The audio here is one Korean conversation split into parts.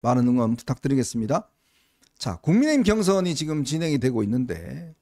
많은 응원 부탁드리겠습니다. 자, 국민의힘 경선이 지금 진행이 되고 있는데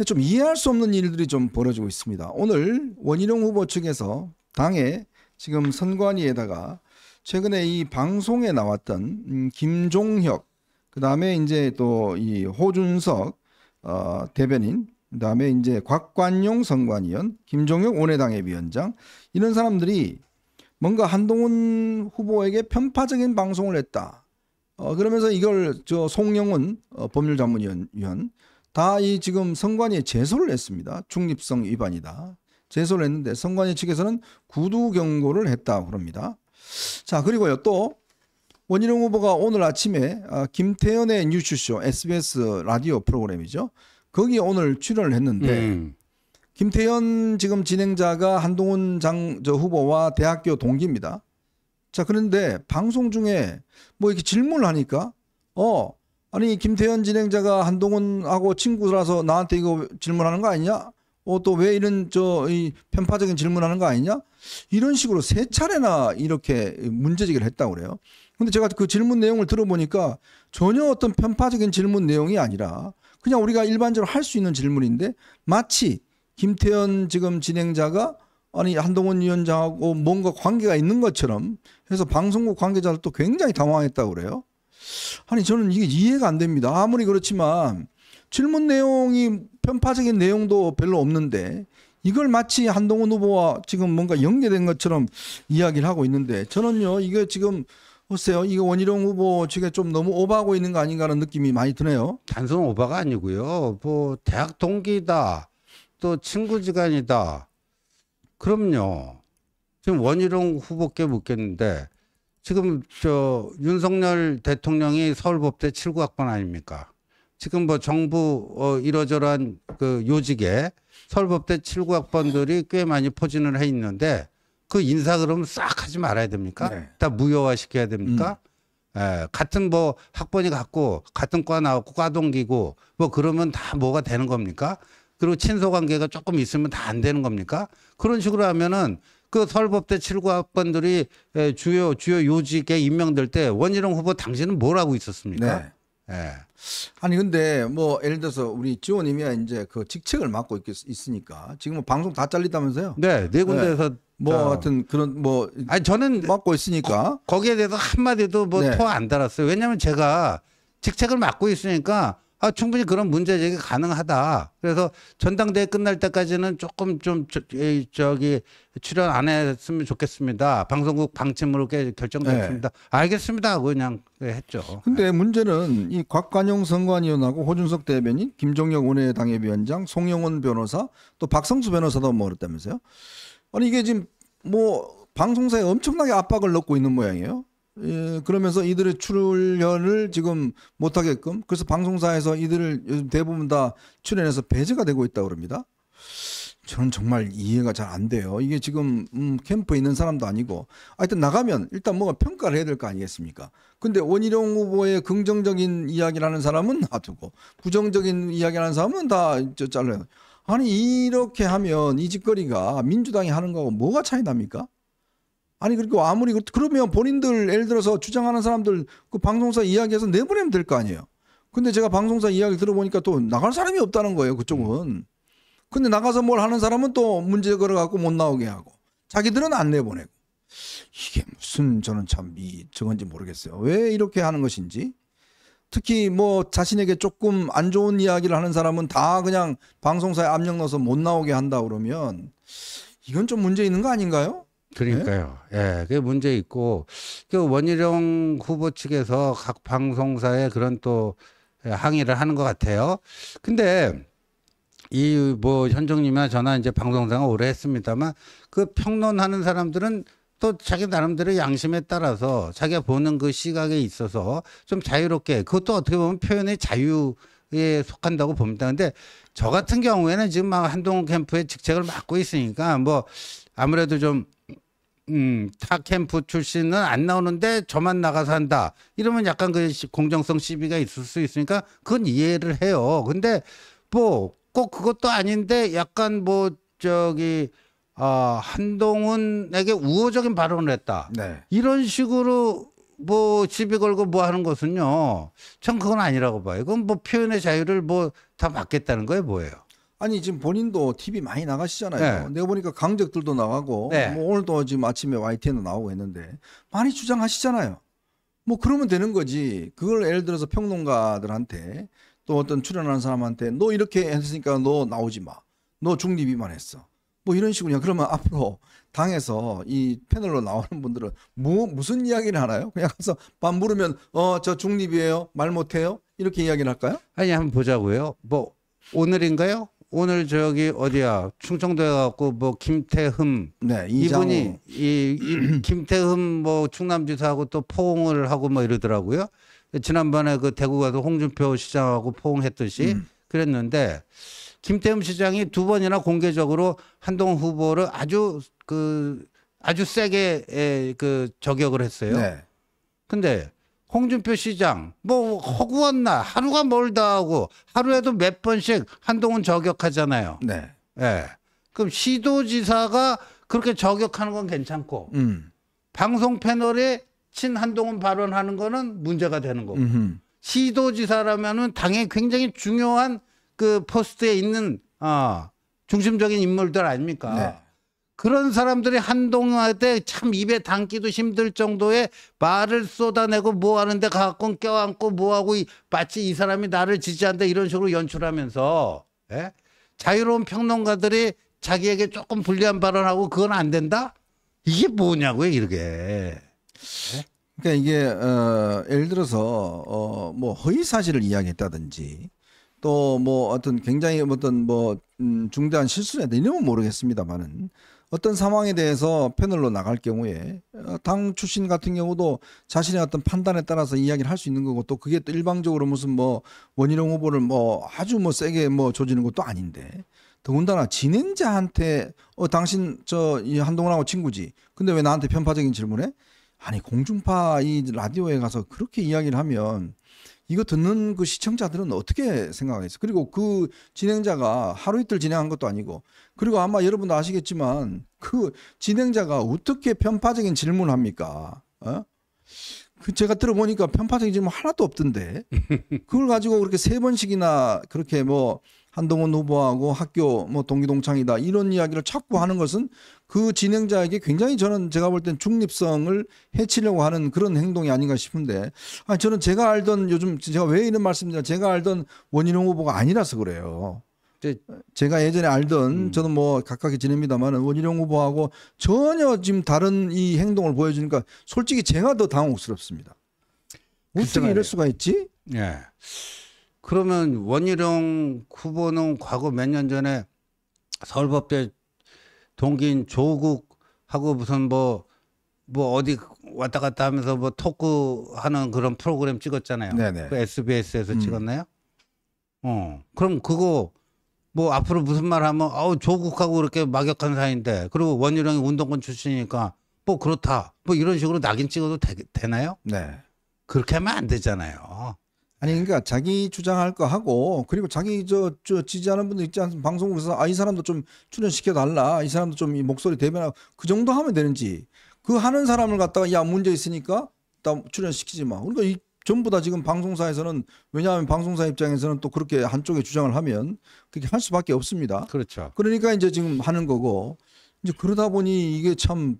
좀 이해할 수 없는 일들이 좀 벌어지고 있습니다. 오늘 원희룡 후보 측에서 당에 지금 선관위에다가 최근에 이 방송에 나왔던 김종혁, 그다음에 이제 또 이 호준석 대변인, 그다음에 이제 곽관용 선관위원, 김종혁 원내당협위원장, 이런 사람들이 뭔가 한동훈 후보에게 편파적인 방송을 했다. 그러면서 이걸 저 송영훈 법률자문위원 다 이 지금 선관위에 제소를 했습니다. 중립성 위반이다. 제소를 했는데 선관위 측에서는 구두 경고를 했다고 그럽니다. 자, 그리고요, 또 원희룡 후보가 오늘 아침에 김태현의 뉴스쇼, SBS 라디오 프로그램이죠. 거기에 오늘 출연을 했는데 김태현 지금 진행자가 한동훈 저 후보와 대학교 동기입니다. 자, 그런데 방송 중에 뭐 이렇게 질문을 하니까 아니 김태현 진행자가 한동훈하고 친구라서 나한테 이거 질문하는 거 아니냐? 또 왜 이런 이 편파적인 질문하는 거 아니냐? 이런 식으로 세 차례나 이렇게 문제제기를 했다고 그래요. 근데 제가 그 질문 내용을 들어보니까 전혀 어떤 편파적인 질문 내용이 아니라 그냥 우리가 일반적으로 할 수 있는 질문인데 마치 김태현 지금 진행자가 아니 한동훈 위원장하고 뭔가 관계가 있는 것처럼 해서 방송국 관계자들도 굉장히 당황했다고 그래요. 아니 저는 이게 이해가 안 됩니다. 아무리 그렇지만 질문 내용이 편파적인 내용도 별로 없는데 이걸 마치 한동훈 후보와 지금 뭔가 연계된 것처럼 이야기를 하고 있는데 저는요 이게 지금 글쎄요 이거 원희룡 후보 측에 좀 너무 오버하고 있는 거 아닌가 하는 느낌이 많이 드네요. 단순 오버가 아니고요. 뭐 대학 동기다, 또 친구지간이다. 그럼요. 지금 원희룡 후보께 묻겠는데 지금 윤석열 대통령이 서울법대 79학번 아닙니까? 지금 뭐 정부 이러저러한 그 요직에 서울법대 79학번들이 꽤 많이 포진을 해 있는데 그 인사 그러면 싹 하지 말아야 됩니까? 네. 다 무효화 시켜야 됩니까? 같은 뭐 학번이 같고 같은 과 나왔고 과 동기고 뭐 그러면 다 뭐가 되는 겁니까? 그리고 친소 관계가 조금 있으면 다 안 되는 겁니까? 그런 식으로 하면은 그 서울법대 79학번들이 주요 요직에 임명될 때 원희룡 후보 당신은 뭘 하고 있었습니까? 네. 예. 아니 근데 뭐 예를 들어서 우리 지원님이야 이제 그 직책을 맡고 있으니까 지금 뭐 방송 다 잘리다면서요? 네, 네 군데에서 뭐 하여튼 그런 뭐 아니 저는 맡고 있으니까 거기에 대해서 한마디도 뭐 네. 토 안 달았어요. 왜냐하면 제가 직책을 맡고 있으니까 충분히 그런 문제 제기 가능하다. 그래서 전당대회 끝날 때까지는 조금 좀 저기 출연 안 했으면 좋겠습니다. 방송국 방침으로 결정됐습니다. 알겠습니다 하고 그냥 했죠. 근데 문제는 이 곽관용 선관위원하고 호준석 대변인, 김종혁 원내당협위원장, 송영원 변호사, 또 박성수 변호사도 모았다면서요? 아니 이게 지금 뭐 방송사에 엄청나게 압박을 넣고 있는 모양이에요. 예, 그러면서 이들의 출연을 지금 못하게끔 그래서 방송사에서 이들을 대부분 다 출연해서 배제가 되고 있다고 그럽니다. 저는 정말 이해가 잘 안 돼요. 이게 지금 캠프에 있는 사람도 아니고 하여튼 나가면 일단 뭔가 평가를 해야 될 거 아니겠습니까? 근데 원희룡 후보의 긍정적인 이야기를 하는 사람은 놔두고 부정적인 이야기를 하는 사람은 다 잘라요. 아니 이렇게 하면 이 짓거리가 민주당이 하는 거하고 뭐가 차이 납니까? 아니 그리고 아무리 그러면 본인들 예를 들어서 주장하는 사람들 그 방송사 이야기해서 내보내면 될 거 아니에요. 근데 제가 방송사 이야기 들어보니까 또 나갈 사람이 없다는 거예요. 그쪽은. 근데 나가서 뭘 하는 사람은 또 문제 걸어갖고 못 나오게 하고 자기들은 안 내보내고 이게 무슨 저는 참 저건지 모르겠어요. 왜 이렇게 하는 것인지. 특히 뭐 자신에게 조금 안 좋은 이야기를 하는 사람은 다 그냥 방송사에 압력 넣어서 못 나오게 한다 그러면 이건 좀 문제 있는 거 아닌가요? 그러니까요. 예, 그게 문제 있고 그 원희룡 후보 측에서 각 방송사에 그런 또 항의를 하는 것 같아요. 근데 이 뭐 현정님이나 저나 이제 방송생활 오래 했습니다만 그 평론하는 사람들은 또 자기 나름대로 양심에 따라서 자기가 보는 그 시각에 있어서 좀 자유롭게 그것도 어떻게 보면 표현의 자유에 속한다고 봅니다. 근데 저 같은 경우에는 지금 막 한동훈 캠프의 직책을 맡고 있으니까 뭐 아무래도 좀 타 캠프 출신은 안 나오는데 저만 나가서 한다. 이러면 약간 그 공정성 시비가 있을 수 있으니까 그건 이해를 해요. 근데 뭐 꼭 그것도 아닌데 약간 뭐 한동훈에게 우호적인 발언을 했다. 네. 이런 식으로 뭐 시비 걸고 뭐 하는 것은요. 전 그건 아니라고 봐요. 이건 뭐 표현의 자유를 뭐 다 막겠다는 거예요, 뭐예요? 아니 지금 본인도 TV 많이 나가시잖아요. 네. 내가 보니까 강적들도 나가고 네. 뭐 오늘도 지금 아침에 YTN도 나오고 했는데 많이 주장하시잖아요. 뭐 그러면 되는 거지. 그걸 예를 들어서 평론가들한테 또 어떤 출연하는 사람한테 너 이렇게 했으니까 너 나오지 마. 너 중립 위반했어. 뭐 이런 식으로 그냥 그러면 앞으로 당에서 이 패널로 나오는 분들은 무슨 이야기를 하나요? 그냥 가서 밥 물으면 저 중립이에요. 말 못해요. 이렇게 이야기를 할까요? 아니 한번 보자고요. 뭐 오늘인가요? 오늘 저기 어디야 충청도에 가고 뭐 김태흠 네, 이장우. 이분이 이 김태흠 뭐 충남지사하고 또 포옹을 하고 뭐 이러더라고요. 지난번에 그 대구 가서 홍준표 시장하고 포옹했듯이 그랬는데 김태흠 시장이 두 번이나 공개적으로 한동훈 후보를 아주 세게 그 저격을 했어요. 네. 근데 홍준표 시장 뭐 허구한 날 하루가 멀다 하고 하루에도 몇 번씩 한동훈 저격하잖아요. 네. 예. 그럼 시도지사가 그렇게 저격하는 건 괜찮고 방송 패널에 친 한동훈 발언하는 거는 문제가 되는 거고 시도지사라면은 당에 굉장히 중요한 그 포스트에 있는 중심적인 인물들 아닙니까? 네. 그런 사람들이 한동훈한테 참 입에 담기도 힘들 정도의 말을 쏟아내고 뭐 하는데 가끔 껴안고 뭐하고 마치 이 사람이 나를 지지한다 이런 식으로 연출하면서 예? 자유로운 평론가들이 자기에게 조금 불리한 발언하고 그건 안 된다? 이게 뭐냐고요 이게. 그러니까 이게 예를 들어서 뭐 허위 사실을 이야기했다든지 또 뭐 어떤 굉장히 어떤 뭐 중대한 실수를 했다 이러면 모르겠습니다만은 어떤 상황에 대해서 패널로 나갈 경우에 당 출신 같은 경우도 자신의 어떤 판단에 따라서 이야기를 할 수 있는 거고 또 그게 또 일방적으로 무슨 뭐 원희룡 후보를 뭐 아주 뭐 세게 뭐 조지는 것도 아닌데 더군다나 진행자한테 당신 이 한동훈하고 친구지 근데 왜 나한테 편파적인 질문해? 아니 공중파 이 라디오에 가서 그렇게 이야기를 하면 이거 듣는 그 시청자들은 어떻게 생각하겠어요? 그리고 그 진행자가 하루 이틀 진행한 것도 아니고 그리고 아마 여러분도 아시겠지만 그 진행자가 어떻게 편파적인 질문을 합니까? 그 제가 들어보니까 편파적인 질문 하나도 없던데 그걸 가지고 그렇게 3번씩이나 그렇게 뭐 한동훈 후보하고 학교 뭐 동기동창이다 이런 이야기를 자꾸 하는 것은 그 진행자에게 굉장히 저는 제가 볼 땐 중립성을 해치려고 하는 그런 행동이 아닌가 싶은데 저는 제가 알던 요즘 제가 왜 이런 말씀드냐 제가 알던 원희룡 후보가 아니라서 그래요. 제가 예전에 알던 저는 뭐 가깝게 지냅니다만 원희룡 후보하고 전혀 지금 다른 이 행동을 보여주니까 솔직히 제가 더 당혹스럽습니다. 어떻게 이럴 수가 있지? 예. 그러면 원희룡 후보는 과거 몇 년 전에 서울법대 동기인 조국하고 무슨 뭐 어디 왔다 갔다 하면서 뭐 토크하는 그런 프로그램 찍었잖아요. 네네. 그 SBS에서 찍었나요? 그럼 그거 뭐 앞으로 무슨 말 하면 조국하고 그렇게 막역한 사이인데 그리고 원희룡이 운동권 출신이니까 뭐 그렇다 뭐 이런 식으로 낙인 찍어도 되나요? 네. 그렇게 하면 안 되잖아요. 아니 그러니까 자기 주장할 거 하고 그리고 자기 저 지지하는 분들 있지 않습니까? 방송국에서 이 사람도 좀 출연시켜 달라. 이 사람도 좀 이 목소리 대변하고 그 정도 하면 되는지. 그 하는 사람을 갖다가 야 문제 있으니까 나 출연시키지 마. 그러니까 이 전부 다 지금 방송사에서는 왜냐하면 방송사 입장에서는 또 그렇게 한쪽에 주장을 하면 그렇게 할 수밖에 없습니다. 그렇죠. 그러니까 이제 지금 하는 거고 이제 그러다 보니 이게 참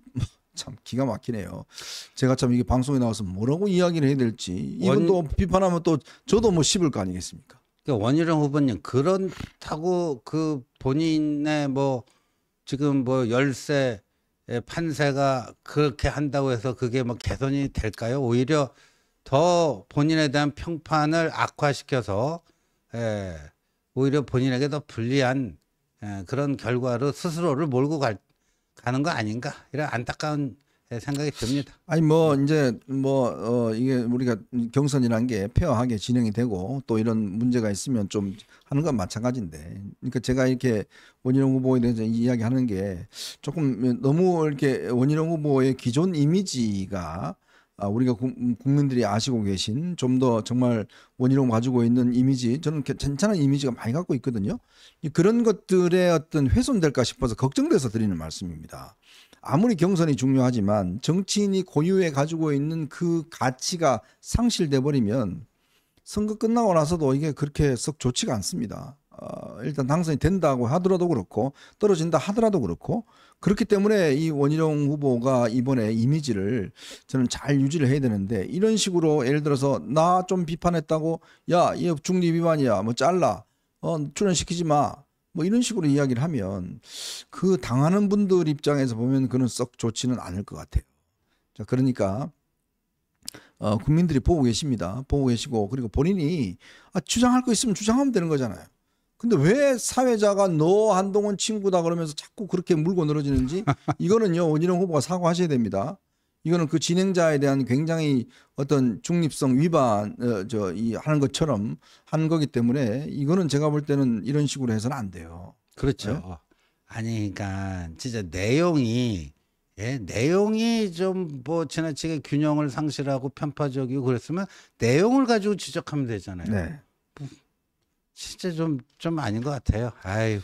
기가 막히네요. 제가 참 이게 방송에 나와서 뭐라고 이야기를 해야 될지 이분도 비판하면 또 저도 뭐 씹을 거 아니겠습니까? 그러니까 원희룡 후보님 그렇다고 그 본인의 뭐 지금 뭐 열세 판세가 그렇게 한다고 해서 그게 뭐 개선이 될까요? 오히려 더 본인에 대한 평판을 악화시켜서 오히려 본인에게 더 불리한 그런 결과로 스스로를 몰고 가는 거 아닌가 이런 안타까운 생각이 듭니다. 아니 뭐 이제 뭐 이게 우리가 경선이라는 게 페어하게 진행이 되고 또 이런 문제가 있으면 좀 하는 건 마찬가지인데 그러니까 제가 이렇게 원희룡 후보에 대해서 이야기하는 게 조금 너무 이렇게 원희룡 후보의 기존 이미지가 우리가 국민들이 아시고 계신 좀 더 정말 원희룡 가지고 있는 이미지 저는 괜찮은 이미지가 많이 갖고 있거든요. 그런 것들의 어떤 훼손될까 싶어서 걱정돼서 드리는 말씀입니다. 아무리 경선이 중요하지만 정치인이 고유해 가지고 있는 그 가치가 상실돼 버리면 선거 끝나고 나서도 이게 그렇게 썩 좋지가 않습니다. 일단 당선이 된다고 하더라도 그렇고 떨어진다 하더라도 그렇고 그렇기 때문에 이 원희룡 후보가 이번에 이미지를 저는 잘 유지를 해야 되는데 이런 식으로 예를 들어서 나 좀 비판했다고 야, 이 중립 위반이야. 뭐 잘라. 출연시키지 마. 뭐 이런 식으로 이야기를 하면 그 당하는 분들 입장에서 보면 그는 썩 좋지는 않을 것 같아요. 자, 그러니까 국민들이 보고 계십니다. 보고 계시고 그리고 본인이 주장할 거 있으면 주장하면 되는 거잖아요. 근데 왜 사회자가 너 한동훈 친구다 그러면서 자꾸 그렇게 물고 늘어지는지 이거는요 원희룡 후보가 사과하셔야 됩니다. 이거는 그 진행자에 대한 굉장히 어떤 중립성 위반 하는 것처럼 한 거기 때문에 이거는 제가 볼 때는 이런 식으로 해서는 안 돼요. 그렇죠. 네? 아니, 그러니까 진짜 내용이 좀 뭐 지나치게 균형을 상실하고 편파적이고 그랬으면 내용을 가지고 지적하면 되잖아요. 네. 진짜 좀 아닌 것 같아요. 아유.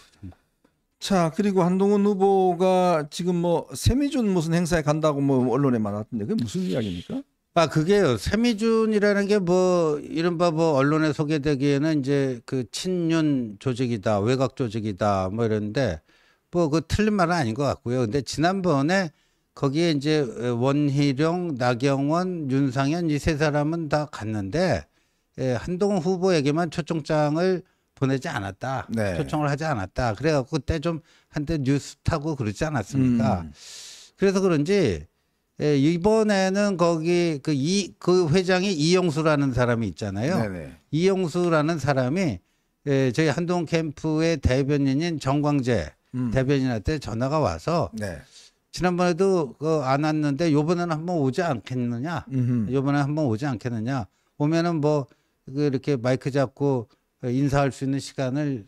자, 그리고 한동훈 후보가 지금 뭐 세미준 무슨 행사에 간다고 뭐 언론에 많았던데 그게 무슨 이야기입니까? 그게요. 세미준이라는 게 뭐 이른바 뭐 언론에 소개되기에는 이제 그 친윤 조직이다, 외곽 조직이다 뭐 이런데 뭐 그 틀린 말은 아닌 것 같고요. 근데 지난번에 거기에 이제 원희룡, 나경원, 윤상현 이 세 사람은 다 갔는데 한동훈 후보에게만 초청장을 보내지 않았다. 네. 초청을 하지 않았다. 그래갖고 그때 좀 한때 뉴스 타고 그러지 않았습니까? 그래서 그런지 이번에는 거기 그 회장이 이영수라는 사람이 있잖아요. 네네. 이영수라는 사람이 저희 한동훈 캠프의 대변인인 정광재 대변인한테 전화가 와서 네. 지난번에도 안 왔는데 요번에는 한번 오지 않겠느냐? 요번에 한번 오지 않겠느냐? 오면은 뭐 이렇게 마이크 잡고 인사할 수 있는 시간을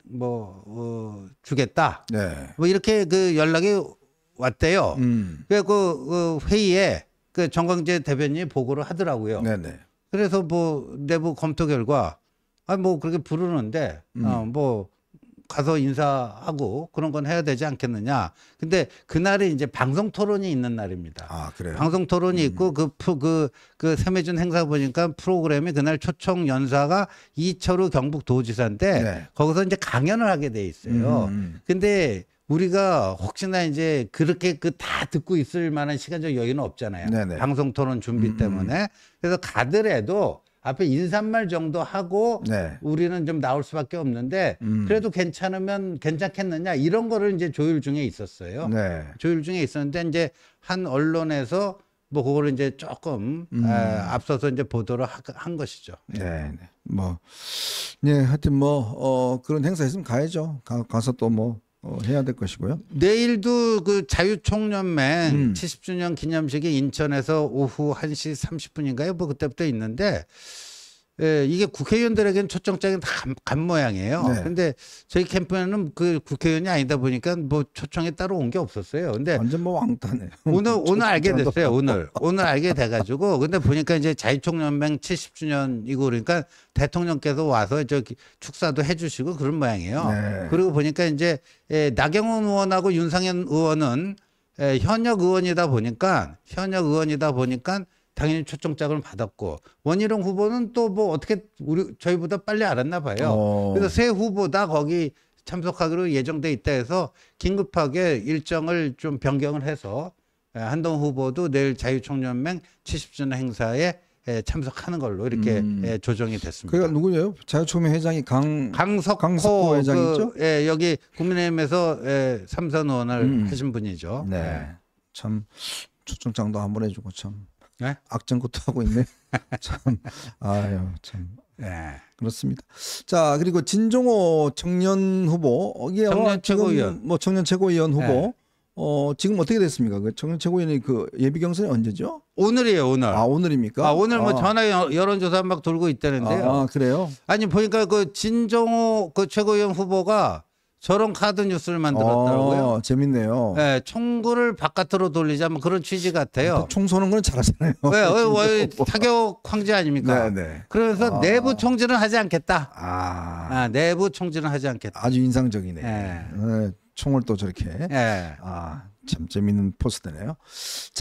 주겠다. 네. 뭐 이렇게 그 연락이 왔대요. 그 회의에 그 정광재 대변인이 보고를 하더라고요. 네네. 그래서 뭐 내부 검토 결과 뭐 그렇게 부르는데 뭐 가서 인사하고 그런 건 해야 되지 않겠느냐. 근데 그날이 이제 방송 토론이 있는 날입니다. 아, 그래요? 방송 토론이 있고 그 세미준 행사 보니까 프로그램이 그날 초청 연사가 이철우 경북도지사인데 네. 거기서 이제 강연을 하게 돼 있어요. 근데 우리가 혹시나 이제 그렇게 다 듣고 있을 만한 시간적 여유는 없잖아요. 네네. 방송 토론 준비 때문에. 그래서 가더라도 앞에 인사말 정도 하고 네. 우리는 좀 나올 수밖에 없는데 그래도 괜찮으면 괜찮겠느냐 이런 거를 이제 조율 중에 있었어요. 네. 조율 중에 있었는데 이제 한 언론에서 뭐 그거를 이제 조금 앞서서 이제 보도를 한 것이죠. 네. 네. 네, 하여튼 그런 행사 있으면 가야죠. 가서 또 해야 될 것이고요. 내일도 그 자유총연맹 70주년 기념식이 인천에서 오후 1시 30분인가요? 뭐 그때부터 있는데 이게 국회의원들에게는 초청장이 다 간 모양이에요. 네. 근데 저희 캠프에는 그 국회의원이 아니다 보니까 뭐 초청이 따로 온 게 없었어요. 근데 완전 왕따네요. 오늘 알게 됐어요. 오늘 알게 돼가지고 근데 보니까 이제 자유총연맹 70주년이고 그러니까 대통령께서 와서 저기 축사도 해주시고 그런 모양이에요. 네. 그리고 보니까 이제 나경원 의원하고 윤상현 의원은 현역 의원이다 보니까 당연히 초청장을 받았고 원희룡 후보는 또 뭐 어떻게 저희보다 빨리 알았나 봐요. 그래서 세 후보 다 거기 참석하기로 예정돼 있다 해서 긴급하게 일정을 좀 변경을 해서 한동훈 후보도 내일 자유총연맹 70주년 행사에 참석하는 걸로 이렇게 조정이 됐습니다. 그가 누구예요? 자유총연 회장이 강석호 회장이죠? 여기 국민의힘에서 삼선 의원을 하신 분이죠. 네. 참 초청장도 한 번 해주고 참 네? 악전것도 하고 있네. 참 참. 네. 그렇습니다. 자, 그리고 진종호 청년 후보, 청년 최고위원. 청년 최고위원 후보, 네. 지금 어떻게 됐습니까? 그 청년 최고위원이 그 예비 경선이 언제죠? 오늘이에요, 오늘. 오늘입니까? 오늘 뭐 전화 여론조사 막 돌고 있다는데요. 그래요? 아니 보니까 그 진종호 그 최고위원 후보가 저런 카드 뉴스를 만들었더라고요. 재밌네요. 네, 총구를 바깥으로 돌리자 뭐 그런 취지 같아요. 총 쏘는 건 잘하잖아요. 왜 타격 황제 아닙니까? 네. 그러면서 내부 총질은 하지 않겠다. 내부 총질은 하지 않겠다. 아주 인상적이네. 네. 총을 또 저렇게. 네. 참 재밌는 포스트네요.